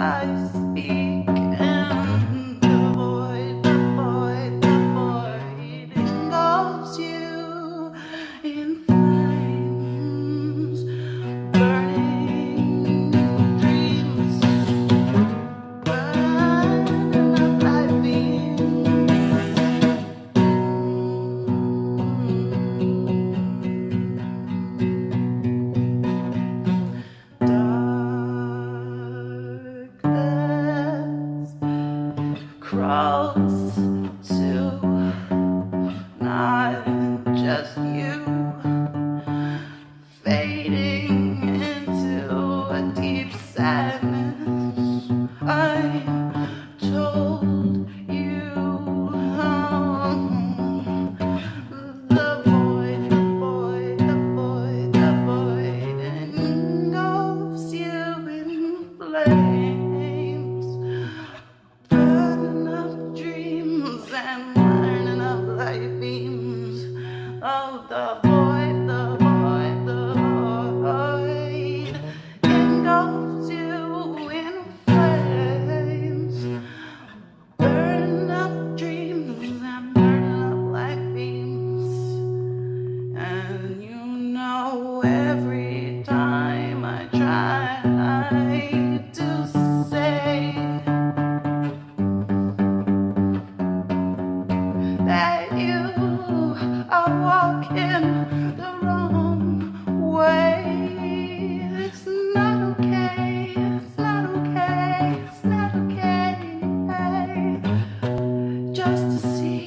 I speak, and the void, the void, the void engulfs you in flames, burning dreams, burning up like darkness crawls to not just you, fading into a deep sadness. I told you the void, the void, the void, the void engulfs you in flames, burning up dreams and burning up like beams. Oh, the void, the void, the void engulfs you in flames, burning up dreams and burning up like beams. And you know, every time I try to say that you are walking the wrong way, it's not okay, it's not okay, it's not okay, just to see